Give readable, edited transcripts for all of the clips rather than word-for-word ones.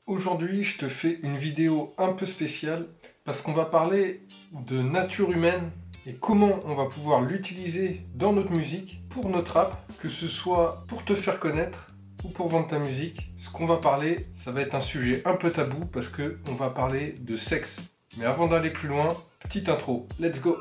Aujourd'hui, je te fais une vidéo un peu spéciale parce qu'on va parler de nature humaine et comment on va pouvoir l'utiliser dans notre musique, pour notre rap, que ce soit pour te faire connaître ou pour vendre ta musique. Ce qu'on va parler, ça va être un sujet un peu tabou parce qu'on va parler de sexe. Mais avant d'aller plus loin, petite intro, let's go!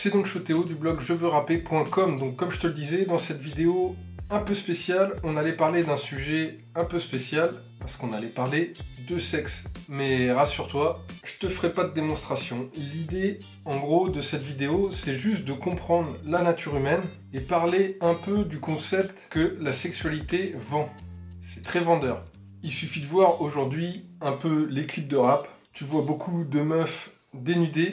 C'est donc Chotéo du blog jeveuxrapper.com. Donc comme je te le disais, dans cette vidéo un peu spéciale, on allait parler d'un sujet un peu spécial, parce qu'on allait parler de sexe. Mais rassure-toi, je te ferai pas de démonstration. L'idée, en gros, de cette vidéo, c'est juste de comprendre la nature humaine et parler un peu du concept que la sexualité vend. C'est très vendeur. Il suffit de voir aujourd'hui un peu les clips de rap. Tu vois beaucoup de meufs dénudées,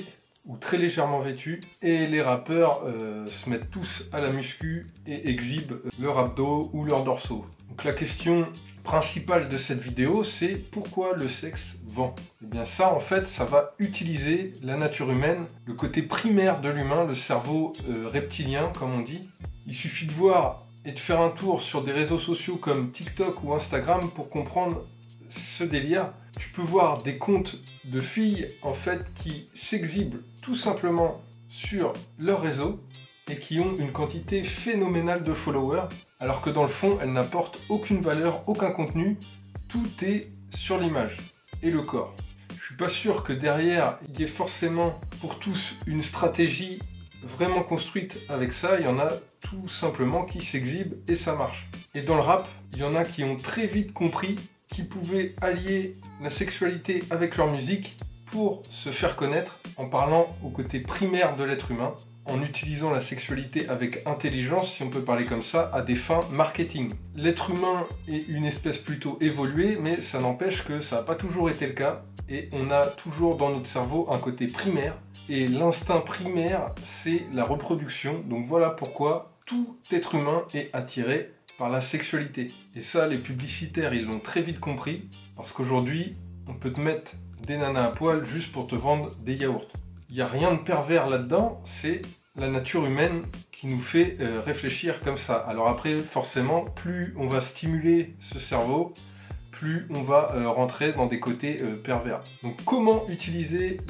ou très légèrement vêtus, et les rappeurs se mettent tous à la muscu et exhibent leur abdos ou leurs dorsaux. Donc la question principale de cette vidéo, c'est pourquoi le sexe vend? Et bien ça, en fait, ça va utiliser la nature humaine, le côté primaire de l'humain, le cerveau reptilien, comme on dit. Il suffit de voir et de faire un tour sur des réseaux sociaux comme TikTok ou Instagram pour comprendre ce délire. Tu peux voir des comptes de filles en fait qui s'exhibent tout simplement sur leur réseau et qui ont une quantité phénoménale de followers, alors que dans le fond elles n'apportent aucune valeur, aucun contenu, tout est sur l'image et le corps. Je suis pas sûr que derrière il y ait forcément pour tous une stratégie vraiment construite avec ça. Il y en a tout simplement qui s'exhibent et ça marche. Et dans le rap, il y en a qui ont très vite compris qu'ils pouvaient allier la sexualité avec leur musique pour se faire connaître en parlant au côté primaire de l'être humain, en utilisant la sexualité avec intelligence, si on peut parler comme ça, à des fins marketing. L'être humain est une espèce plutôt évoluée, mais ça n'empêche que ça n'a pas toujours été le cas, et on a toujours dans notre cerveau un côté primaire, et l'instinct primaire, c'est la reproduction. Donc voilà pourquoi tout être humain est attiré par la sexualité. Et ça, les publicitaires, ils l'ont très vite compris, parce qu'aujourd'hui, on peut te mettre des nanas à poil juste pour te vendre des yaourts. Il n'y a rien de pervers là-dedans, c'est la nature humaine qui nous fait réfléchir comme ça. Alors après, forcément, plus on va stimuler ce cerveau, plus on va rentrer dans des côtés pervers. Donc comment utiliser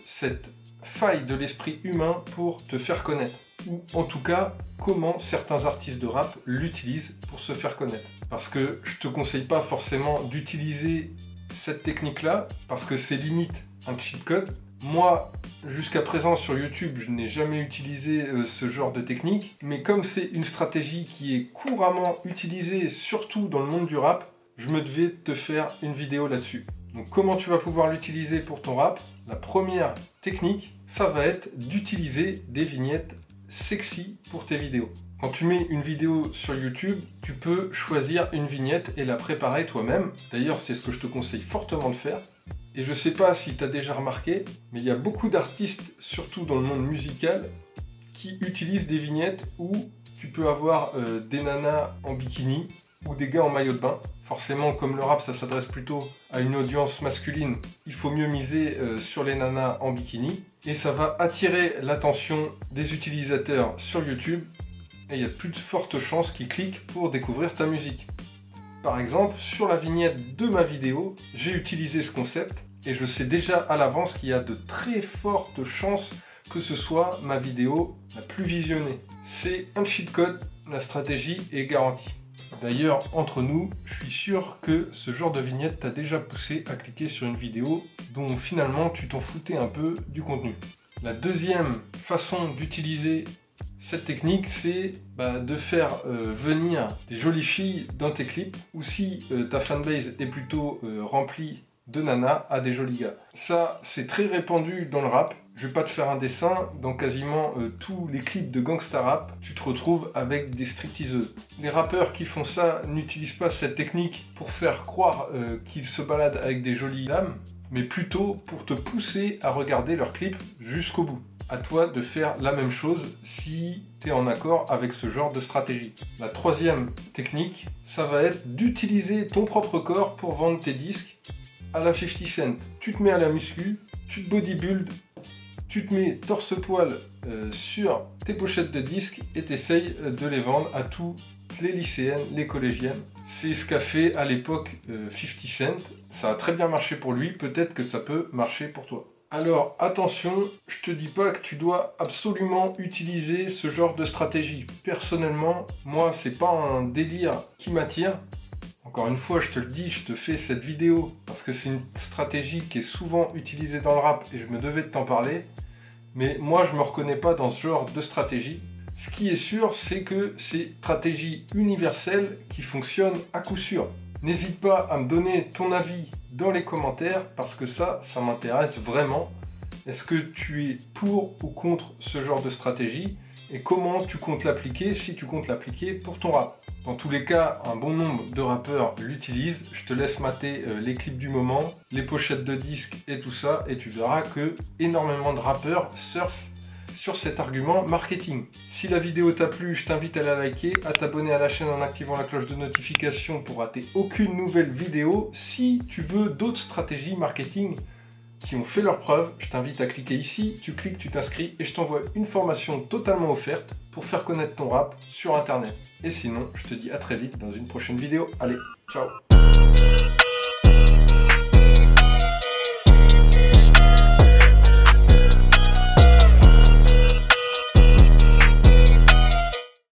cette faille de l'esprit humain pour te faire connaître? Ou en tout cas, comment certains artistes de rap l'utilisent pour se faire connaître. Parce que je te conseille pas forcément d'utiliser cette technique-là, parce que c'est limite un cheat code. Moi, jusqu'à présent sur YouTube, je n'ai jamais utilisé ce genre de technique, mais comme c'est une stratégie qui est couramment utilisée, surtout dans le monde du rap, je me devais te faire une vidéo là-dessus. Donc comment tu vas pouvoir l'utiliser pour ton rap? La première technique, ça va être d'utiliser des vignettes sexy pour tes vidéos. Quand tu mets une vidéo sur YouTube, tu peux choisir une vignette et la préparer toi-même. D'ailleurs, c'est ce que je te conseille fortement de faire. Et je sais pas si tu as déjà remarqué, mais il y a beaucoup d'artistes, surtout dans le monde musical, qui utilisent des vignettes où tu peux avoir des nanas en bikini ou des gars en maillot de bain. Forcément, comme le rap, ça s'adresse plutôt à une audience masculine, il faut mieux miser sur les nanas en bikini. Et ça va attirer l'attention des utilisateurs sur YouTube. Et il y a plus de fortes chances qu'ils cliquent pour découvrir ta musique. Par exemple, sur la vignette de ma vidéo, j'ai utilisé ce concept. Et je sais déjà à l'avance qu'il y a de très fortes chances que ce soit ma vidéo la plus visionnée. C'est un cheat code, la stratégie est garantie. D'ailleurs, entre nous, je suis sûr que ce genre de vignette t'a déjà poussé à cliquer sur une vidéo dont finalement tu t'en foutais un peu du contenu. La deuxième façon d'utiliser cette technique, c'est de faire venir des jolies filles dans tes clips, ou si ta fanbase est plutôt remplie de nanas, à des jolis gars. Ça, c'est très répandu dans le rap. Je vais pas te faire un dessin, dans quasiment tous les clips de gangsta rap, tu te retrouves avec des stripteaseuses. Les rappeurs qui font ça n'utilisent pas cette technique pour faire croire qu'ils se baladent avec des jolies dames, mais plutôt pour te pousser à regarder leurs clips jusqu'au bout. À toi de faire la même chose si tu es en accord avec ce genre de stratégie. La troisième technique, ça va être d'utiliser ton propre corps pour vendre tes disques à la 50 Cent. Tu te mets à la muscu, tu te bodybuilds Tu te mets torse-poil sur tes pochettes de disques et t'essayes de les vendre à toutes les lycéennes, les collégiennes. C'est ce qu'a fait à l'époque 50 Cent. Ça a très bien marché pour lui, peut-être que ça peut marcher pour toi. Alors attention, je te dis pas que tu dois absolument utiliser ce genre de stratégie. Personnellement, moi c'est pas un délire qui m'attire. Encore une fois, je te le dis, je te fais cette vidéo parce que c'est une stratégie qui est souvent utilisée dans le rap et je me devais de t'en parler. Mais moi je me reconnais pas dans ce genre de stratégie. Ce qui est sûr, c'est que c'est une stratégie universelle qui fonctionne à coup sûr. N'hésite pas à me donner ton avis dans les commentaires parce que ça m'intéresse vraiment. Est-ce que tu es pour ou contre ce genre de stratégie et comment tu comptes l'appliquer si tu comptes l'appliquer pour ton rap? Dans tous les cas, un bon nombre de rappeurs l'utilisent. Je te laisse mater les clips du moment, les pochettes de disques et tout ça et tu verras que énormément de rappeurs surfent sur cet argument marketing. Si la vidéo t'a plu, je t'invite à la liker, à t'abonner à la chaîne en activant la cloche de notification pour rater aucune nouvelle vidéo. Si tu veux d'autres stratégies marketing qui ont fait leurs preuves, je t'invite à cliquer ici, tu cliques, tu t'inscris et je t'envoie une formation totalement offerte pour faire connaître ton rap sur internet. Et sinon, je te dis à très vite dans une prochaine vidéo. Allez, ciao!